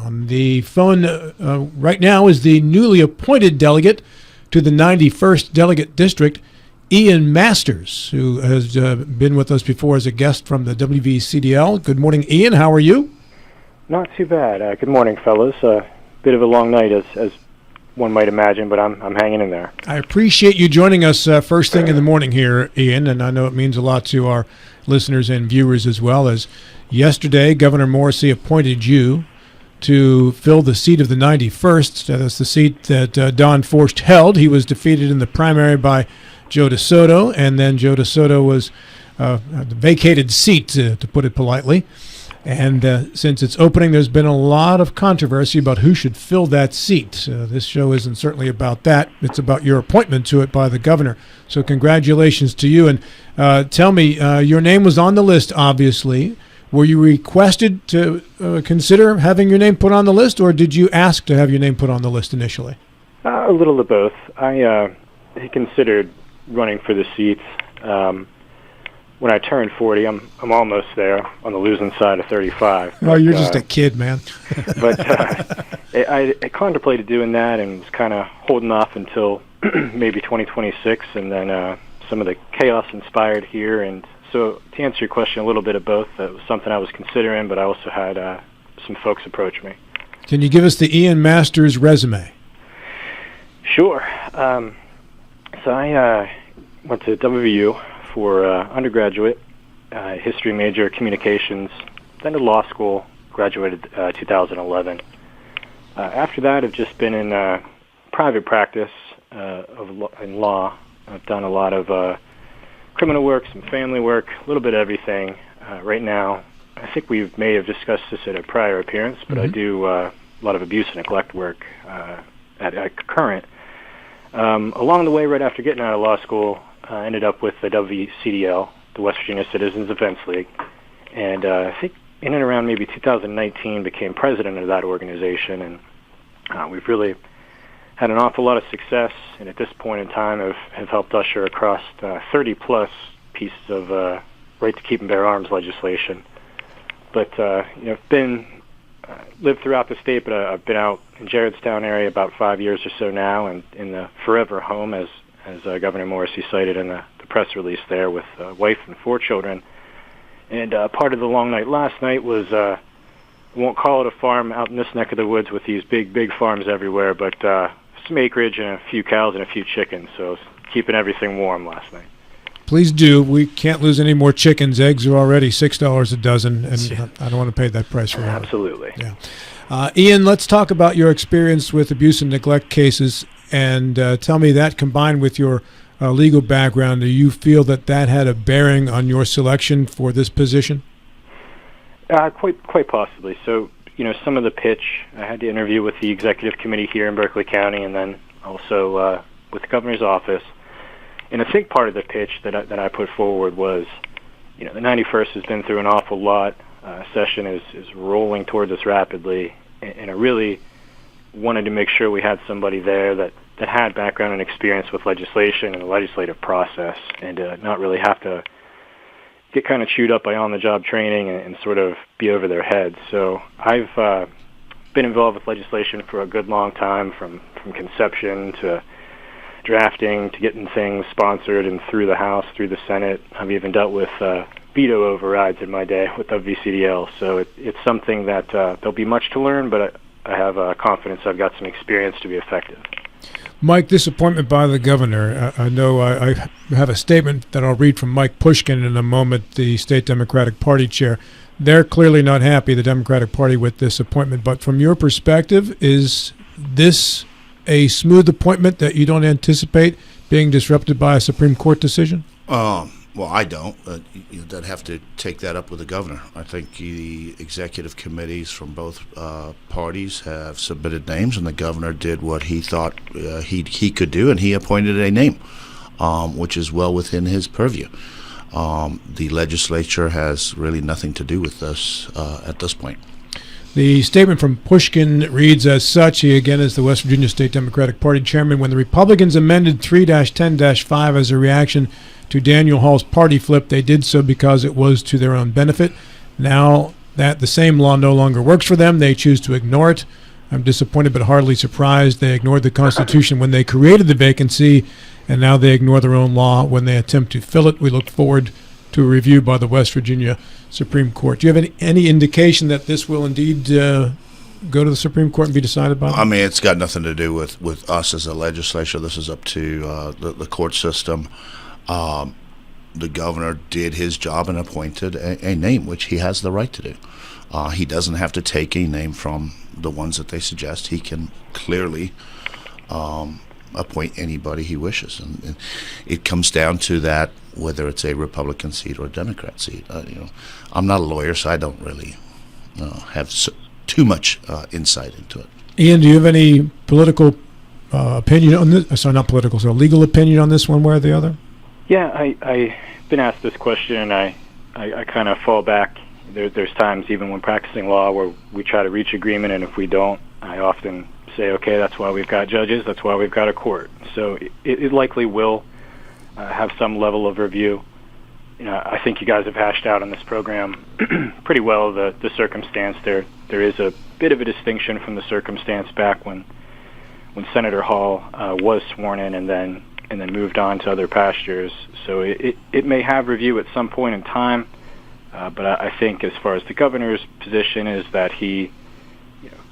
On the phone right now is the newly appointed delegate to the 91st Delegate District, Ian Masters, who has been with us before as a guest from the WVCDL. Good morning, Ian. How are you? Not too bad. Good morning, fellas. Bit of a long night, as one might imagine, but I'm hanging in there. I appreciate you joining us first thing in the morning here, Ian, and I know it means a lot to our listeners and viewers as well. As yesterday, Governor Morrissey appointed you to fill the seat of the 91st. That's the seat that Don Forst held. He was defeated in the primary by Joe DeSoto, and then Joe DeSoto was the vacated seat, to put it politely. And since its opening, there's been a lot of controversy about who should fill that seat. This show isn't certainly about that. It's about your appointment to it by the governor. So congratulations to you. And tell me, your name was on the list, obviously. Were you requested to consider having your name put on the list, or did you ask to have your name put on the list initially? A little of both. I considered running for the seat. When I turned 40, I'm almost there on the losing side of 35. Oh, you're just a kid, man. But I contemplated doing that and was kind of holding off until maybe 2026, and then some of the chaos inspired here. And so to answer your question, a little bit of both. It was something I was considering, but I also had some folks approach me. Can you give us the Ian Masters resume? Sure. So I went to WVU for undergraduate, history major, communications, then to law school, graduated 2011. After that, I've just been in private practice in law. I've done a lot of criminal work, some family work, a little bit of everything. Right now, I think we may have discussed this at a prior appearance, but I do a lot of abuse and neglect work at Current. Along the way, right after getting out of law school, I ended up with the WVCDL, the West Virginia Citizens Defense League, and I think in and around maybe 2019 became president of that organization, and we've really had an awful lot of success, and at this point in time have helped usher across 30-plus pieces of right to keep and bear arms legislation. But I've lived throughout the state, but I've been out in Gerrardstown area about 5 years or so now, and in the forever home, as Governor Morrissey cited in the press release there, with a wife and 4 children. And part of the long night last night was, I won't call it a farm out in this neck of the woods with these big farms everywhere, but some acreage and a few cows and a few chickens, so keeping everything warm last night. Please do. We can't lose any more chickens. Eggs are already $6 a dozen, and I don't want to pay that price for it. Absolutely. Yeah. Ian, let's talk about your experience with abuse and neglect cases, and tell me that combined with your legal background, do you feel that had a bearing on your selection for this position? Quite possibly. So, some of the pitch, I had to interview with the executive committee here in Berkeley County, and then also with the governor's office. And a big part of the pitch that I put forward was, the 91st has been through an awful lot. Session is rolling towards us rapidly, and I really wanted to make sure we had somebody there that had background and experience with legislation and the legislative process, and not really have to get kind of chewed up by on-the-job training and sort of be over their heads. So I've been involved with legislation for a good long time, from conception to drafting to getting things sponsored and through the House, through the Senate. I've even dealt with veto overrides in my day with WVCDL. So it's something that there'll be much to learn, but I have confidence I've got some experience to be effective. Mike, this appointment by the governor, I know I have a statement that I'll read from Mike Pushkin in a moment, the State Democratic Party chair. They're clearly not happy, the Democratic Party, with this appointment. But from your perspective, is this a smooth appointment that you don't anticipate being disrupted by a Supreme Court decision? Well, I don't. You'd have to take that up with the governor. I think the executive committees from both parties have submitted names, and the governor did what he thought he could do, and he appointed a name, which is well within his purview. The legislature has really nothing to do with this at this point. The statement from Pushkin reads as such. He, again, is the West Virginia State Democratic Party chairman. When the Republicans amended 3-10-5 as a reaction to Daniel Hall's party flip, they did so because it was to their own benefit. Now that the same law no longer works for them. They choose to ignore it. I'm disappointed but hardly surprised. They ignored the Constitution when they created the vacancy, and now they ignore their own law when they attempt to fill it. We look forward to a review by the West Virginia Supreme Court. Do you have any indication that this will indeed go to the Supreme Court and be decided by them? I mean, it's got nothing to do with us as a legislature. This is up to the court system. The governor did his job and appointed a name, which he has the right to do. He doesn't have to take a name from the ones that they suggest. He can clearly appoint anybody he wishes, and it comes down to that, whether it's a Republican seat or a Democrat seat. I'm not a lawyer, so I don't really have too much insight into it. Ian, do you have any political opinion on this? Sorry, not political, so legal opinion on this one way or the other? Yeah, I've been asked this question, and I kind of fall back. There's times even when practicing law where we try to reach agreement, and if we don't, I often say, okay, that's why we've got judges, that's why we've got a court. So it likely will have some level of review. I think you guys have hashed out on this program pretty well the circumstance. There is a bit of a distinction from the circumstance back when Senator Hall was sworn in and then moved on to other pastures. So it may have review at some point in time, but I think as far as the governor's position is that he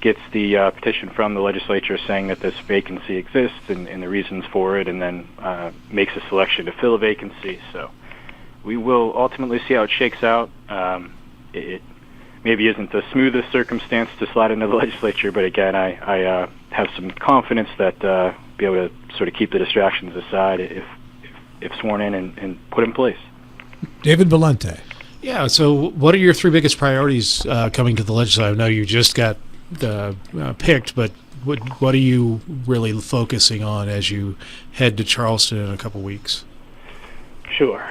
gets the petition from the legislature saying that this vacancy exists and the reasons for it, and then makes a selection to fill a vacancy. So we will ultimately see how it shakes out. It maybe isn't the smoothest circumstance to slide into the legislature, but again, I have some confidence that be able to sort of keep the distractions aside if sworn in and put in place. David Valente. Yeah, so what are your three biggest priorities coming to the legislature? I know you just got picked, but what are you really focusing on as you head to Charleston in a couple weeks? Sure.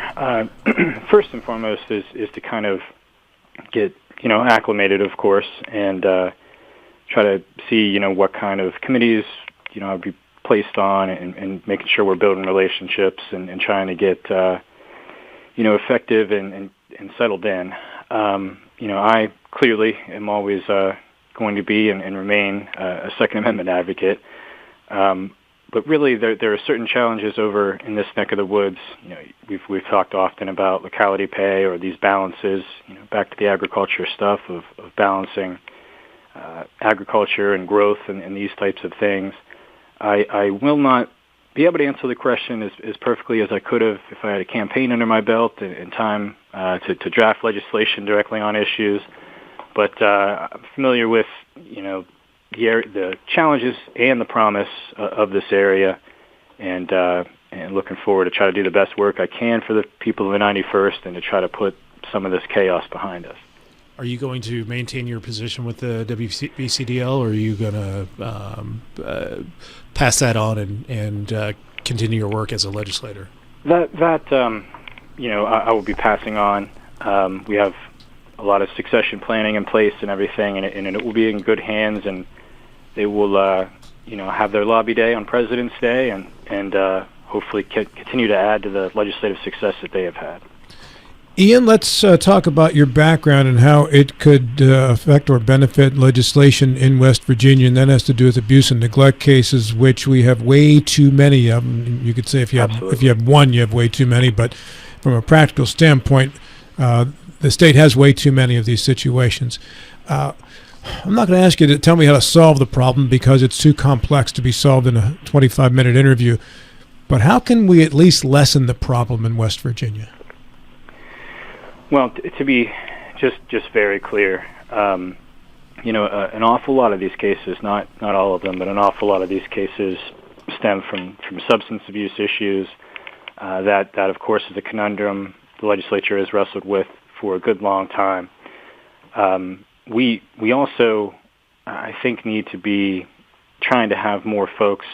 First and foremost is to kind of get acclimated, of course, and try to see what kind of committees I'd be placed on, and making sure we're building relationships and trying to get effective and settled in. I clearly am always going to be and remain a Second Amendment advocate. But really, there are certain challenges over in this neck of the woods. We've talked often about locality pay or these balances. Back to the agriculture stuff of balancing agriculture and growth and these types of things. I will not be able to answer the question as perfectly as I could have if I had a campaign under my belt and time to draft legislation directly on issues. But I'm familiar with the challenges and the promise of this area, and looking forward to try to do the best work I can for the people of the 91st and to try to put some of this chaos behind us. Are you going to maintain your position with the WBCDL, or are you going to pass that on and continue your work as a legislator? I will be passing on. We have a lot of succession planning in place and everything, and it will be in good hands, and they will, have their lobby day on President's Day and hopefully continue to add to the legislative success that they have had. Ian, let's talk about your background and how it could affect or benefit legislation in West Virginia, and that has to do with abuse and neglect cases, which we have way too many of them. You could say if you have one, you have way too many, but from a practical standpoint, the state has way too many of these situations. I'm not going to ask you to tell me how to solve the problem because it's too complex to be solved in a 25-minute interview, but how can we at least lessen the problem in West Virginia? Well, to be just very clear, an awful lot of these cases, not all of them, but an awful lot of these cases stem from substance abuse issues. That of course is a conundrum the legislature has wrestled with for a good long time. We also, I think, need to be trying to have more folks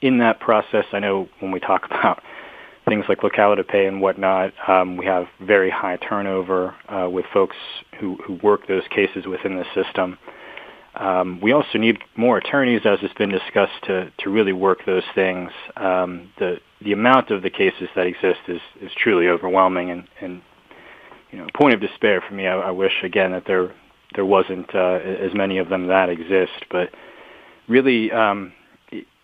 in that process. I know when we talk about things like locality pay and whatnot, we have very high turnover with folks who work those cases within the system. We also need more attorneys, as has been discussed, to really work those things. The amount of the cases that exist is truly overwhelming, and a point of despair for me. I wish again that there wasn't as many of them that exist, but really,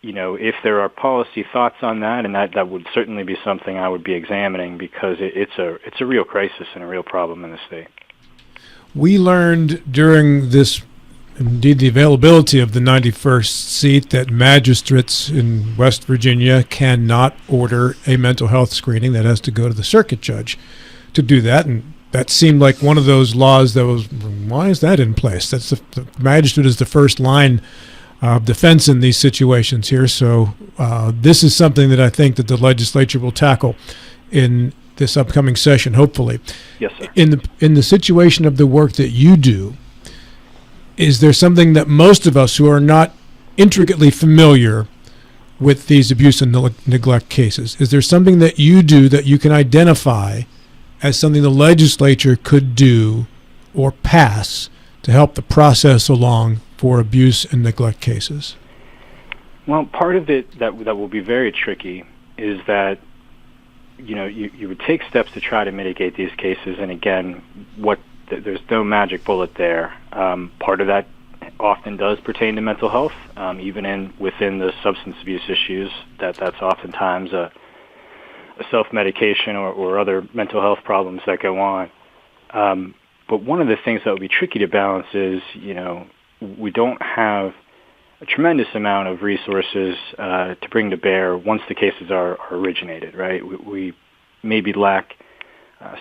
if there are policy thoughts on that, and that would certainly be something I would be examining, because it's a real crisis and a real problem in the state. We learned during this, indeed the availability of the 91st seat, that magistrates in West Virginia cannot order a mental health screening. That has to go to the circuit judge to do that, and that seemed like one of those laws that was, why is that in place? That's the magistrate is the first line of defense in these situations here. So this is something that I think that the legislature will tackle in this upcoming session, hopefully. Yes, sir. In the situation of the work that you do, is there something that most of us who are not intricately familiar with these abuse and neglect cases, is there something that you do that you can identify as something the legislature could do or pass to help the process along for abuse and neglect cases? Well, part of it that will be very tricky is that you would take steps to try to mitigate these cases, and again, there's no magic bullet there. Part of that often does pertain to mental health, even within the substance abuse issues. That's oftentimes a self-medication or other mental health problems that go on. But one of the things that would be tricky to balance is, we don't have a tremendous amount of resources to bring to bear once the cases are originated, right? We maybe lack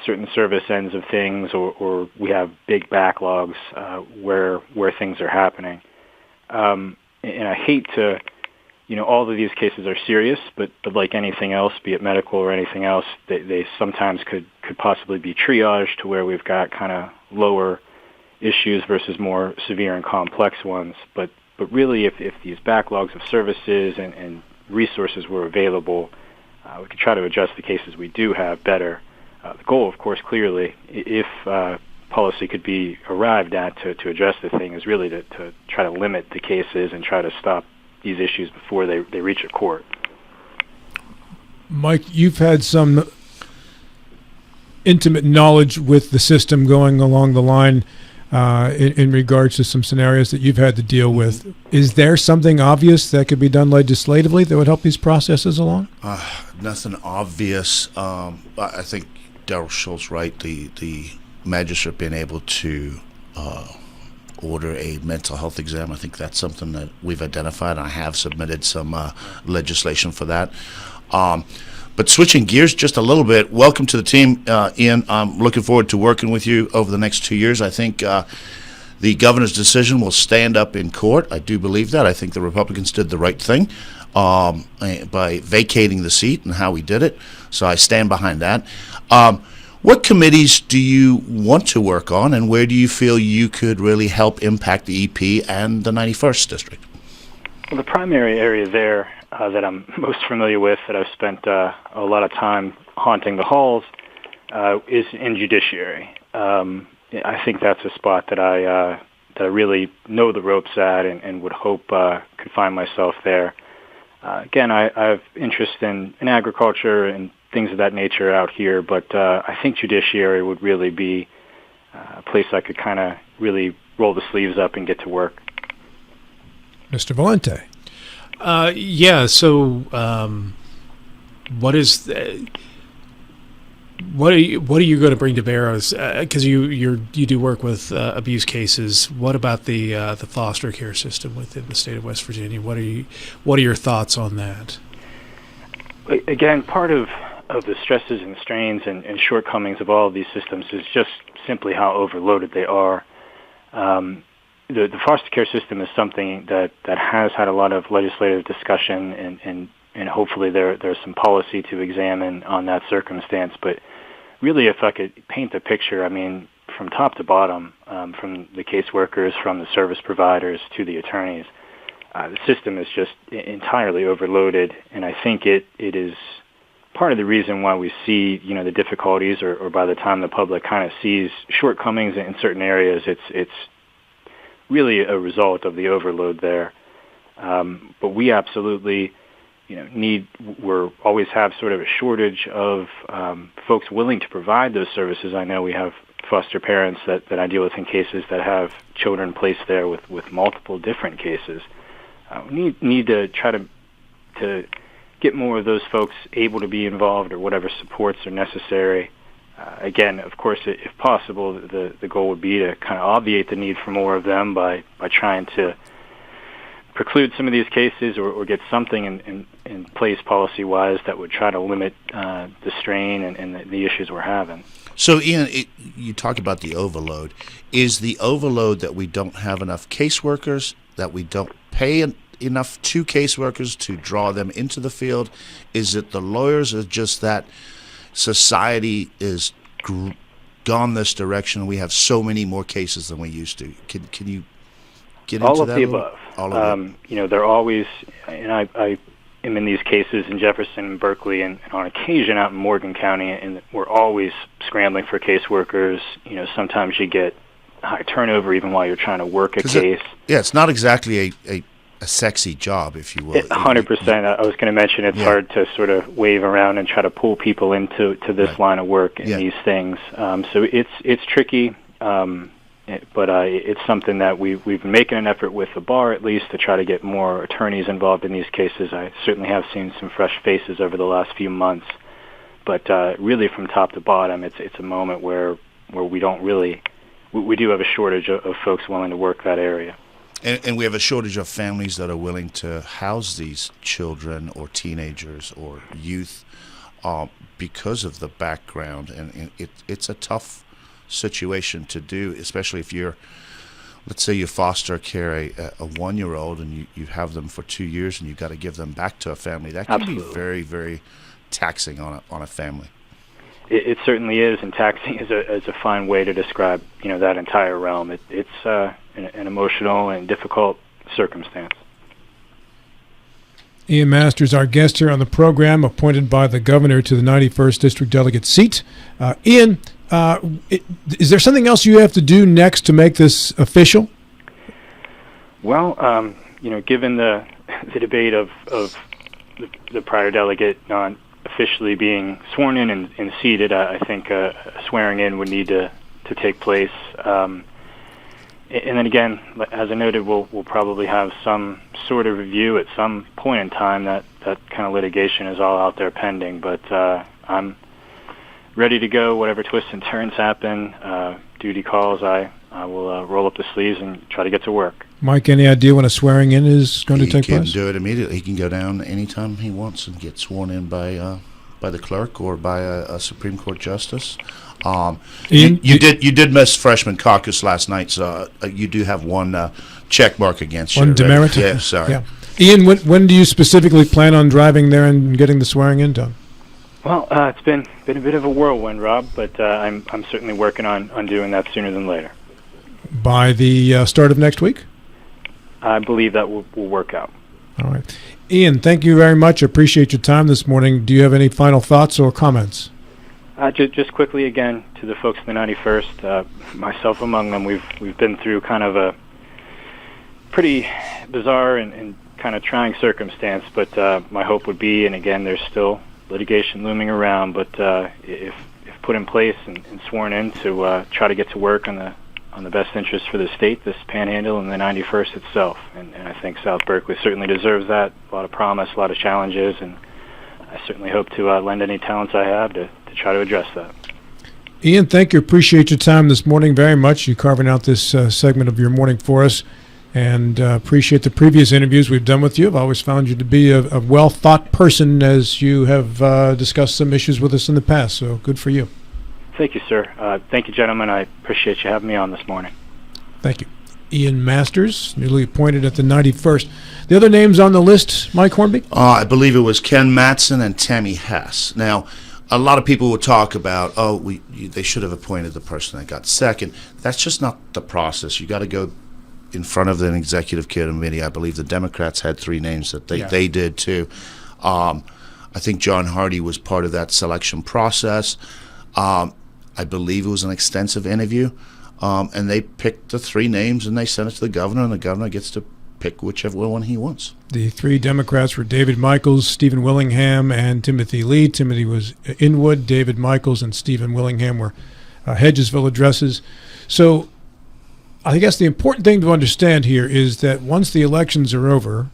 certain service ends of things, or we have big backlogs where things are happening. And I hate to, all of these cases are serious, but like anything else, be it medical or anything else, they sometimes could possibly be triaged to where we've got kind of lower issues versus more severe and complex ones. But really, if these backlogs of services and resources were available, we could try to adjust the cases we do have better. The goal, of course, clearly, if policy could be arrived at to address the thing, is really to try to limit the cases and try to stop these issues before they reach a court. Mike, you've had some intimate knowledge with the system going along the line in regards to some scenarios that you've had to deal with. Is there something obvious that could be done legislatively that would help these processes along? Nothing obvious. I think Darrell Schultz right. The magistrate being able to order a mental health exam, I think that's something that we've identified. I have submitted some legislation for that. But switching gears just a little bit, welcome to the team, Ian. I'm looking forward to working with you over the next 2 years. I think the governor's decision will stand up in court. I do believe that. I think the Republicans did the right thing by vacating the seat and how he did it. So I stand behind that. What committees do you want to work on, and where do you feel you could really help impact the EP and the 91st District? Well, the primary area there that I'm most familiar with, that I've spent a lot of time haunting the halls, is in judiciary. I think that's a spot that I really know the ropes at and would hope could find myself there. Again, I have interest in agriculture and things of that nature out here, but I think judiciary would really be a place I could kind of really roll the sleeves up and get to work. Mr. Valente. Yeah. So, what are you going to bring to bear? Because you do work with abuse cases. What about the foster care system within the state of West Virginia? What are your thoughts on that? Again, part of the stresses and strains and shortcomings of all of these systems is just simply how overloaded they are. The foster care system is something that has had a lot of legislative discussion, and hopefully there's some policy to examine on that circumstance. But really, if I could paint the picture, I mean, from top to bottom, from the caseworkers, from the service providers to the attorneys, the system is just entirely overloaded, and I think it is part of the reason why we see, the difficulties, or by the time the public kind of sees shortcomings in certain areas, it's really a result of the overload there. But we absolutely we're always have sort of a shortage of folks willing to provide those services. I know we have foster parents that I deal with in cases that have children placed there with multiple different cases. We need to try to get more of those folks able to be involved, or whatever supports are necessary. Again, of course, if possible, the goal would be to kind of obviate the need for more of them by trying to preclude some of these cases, or get something in place policy-wise that would try to limit the strain and the issues we're having. So, Ian, you talk about the overload. Is the overload that we don't have enough caseworkers, that we don't pay enough to caseworkers to draw them into the field? Is it the lawyers, or just that society is gone this direction? We have so many more cases than we used to. Can you get all into that? All of the above. All of it. They're always, and I am in these cases in Jefferson and Berkeley, and on occasion out in Morgan County, and we're always scrambling for caseworkers. Sometimes you get high turnover even while you're trying to work a case. It's not exactly a sexy job, if you will. 100%. I was going to mention it's hard to sort of wave around and try to pull people into this line of work and these things. So it's tricky. But it's something that we've been making an effort with the bar, at least, to try to get more attorneys involved in these cases. I certainly have seen some fresh faces over the last few months. But really, from top to bottom, it's a moment where we don't really we do have a shortage of folks willing to work that area. And we have a shortage of families that are willing to house these children or teenagers or youth because of the background. And it's a tough situation to do, especially if let's say you foster care a 1-year-old and you have them for 2 years and you've got to give them back to a family. That can Absolutely. be very, very taxing on a family. It certainly is, and taxing is a fine way to describe that entire realm. It's an emotional and difficult circumstance. Ian Masters, our guest here on the program, appointed by the governor to the 91st District Delegate seat. Ian, is there something else you have to do next to make this official? Well, given the debate of the prior delegate not officially being sworn in and seated, I think swearing in would need to take place. And then again, as I noted, we'll probably have some sort of review at some point in time. That kind of litigation is all out there pending, but I'm ready to go. Whatever twists and turns happen, duty calls, I will roll up the sleeves and try to get to work. Mike, any idea when a swearing in is going to take place? He can do it immediately. He can go down anytime he wants and get sworn in by the clerk or by a Supreme Court justice. Ian, you did miss freshman caucus last night, so you do have one check mark against you. One demerit? Yeah, sorry. Yeah. Ian, when do you specifically plan on driving there and getting the swearing in done? Well, it's been a bit of a whirlwind, Rob, but I'm certainly working on doing that sooner than later. By the start of next week? I believe that will work out. All right. Ian, thank you very much. I appreciate your time this morning. Do you have any final thoughts or comments? Just quickly again to the folks in the 91st, myself among them, we've been through kind of a pretty bizarre and kind of trying circumstance, but my hope would be, and again, there's still litigation looming around, but if put in place and sworn in to try to get to work on the best interest for the state, this Panhandle, and the 91st itself. And I think South Berkeley certainly deserves that. A lot of promise, a lot of challenges, and I certainly hope to lend any talents I have to try to address that. Ian, thank you. Appreciate your time this morning very much. You carving out this segment of your morning for us, and appreciate the previous interviews we've done with you. I've always found you to be a well-thought person as you have discussed some issues with us in the past, so good for you. Thank you, sir. Thank you, gentlemen. I appreciate you having me on this morning. Thank you. Ian Masters, newly appointed at the 91st. The other names on the list, Mike Hornby? I believe it was Ken Mattson and Tammy Hess. Now, a lot of people will talk about, they should have appointed the person that got second. That's just not the process. You got to go in front of an executive committee. I believe the Democrats had 3 names that they did too. I think John Hardy was part of that selection process. I believe it was an extensive interview, and they picked the 3 names and they sent it to the governor, and the governor gets to pick whichever one he wants. The three Democrats were David Michaels, Stephen Willingham, and Timothy Lee. Timothy was Inwood. David Michaels and Stephen Willingham were Hedgesville addresses. So I guess the important thing to understand here is that once the elections are over,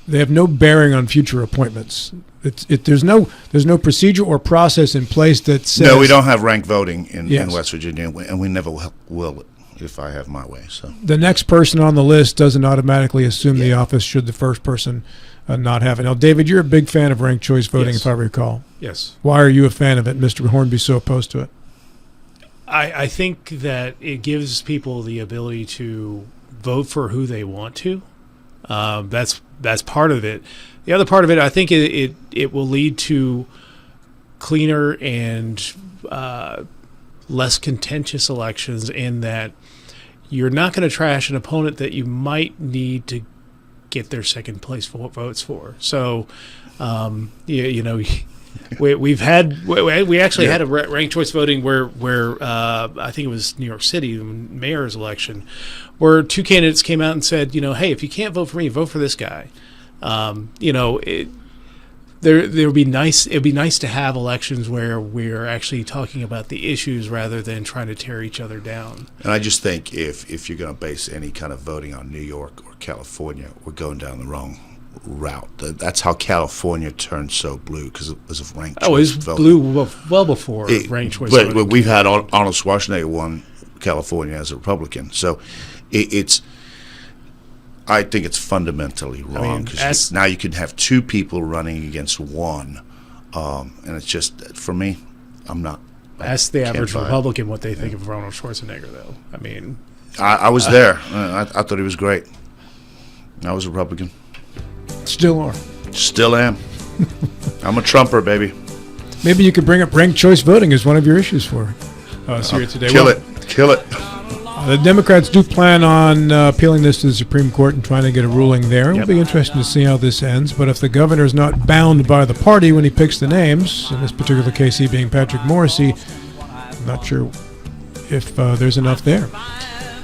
they have no bearing on future appointments. There's no procedure or process in place that says... No, we don't have ranked voting in Yes. West Virginia, and we never will if I have my way. So The next person on the list doesn't automatically assume the office should the first person not have it. Now, David, you're a big fan of ranked choice voting, Yes. if I recall. Yes. Why are you a fan of it? Mr. Hornby's so opposed to it. I think that it gives people the ability to vote for who they want to. That's part of it. The other part of it, I think it will lead to cleaner and less contentious elections, in that you're not going to trash an opponent that you might need to get their second place votes for. So, we actually had a ranked choice voting where I think it was New York City, the mayor's election, where two candidates came out and said, hey, if you can't vote for me, vote for this guy. It would be nice. It'd be nice to have elections where we're actually talking about the issues rather than trying to tear each other down. And I just think if you're going to base any kind of voting on New York or California, we're going down the wrong route. That's how California turned so blue, because it was of ranked choice Oh, it was voting. blue well before ranked choice But voting. we've had Arnold Schwarzenegger won California as a Republican, so it's. I think it's fundamentally wrong, because now you can have two people running against one, and it's just, for me, I'm not. Ask the average buy it. Republican what they think of Arnold Schwarzenegger, though. I mean, I was there. I thought he was great. I was a Republican. Still are. Still am. I'm a Trumper, baby. Maybe you could bring up ranked choice voting as one of your issues for us here today. Kill it. The Democrats do plan on appealing this to the Supreme Court and trying to get a ruling there. It'll be interesting to see how this ends. But if the governor is not bound by the party when he picks the names, in this particular case he being Patrick Morrisey, I'm not sure if there's enough there.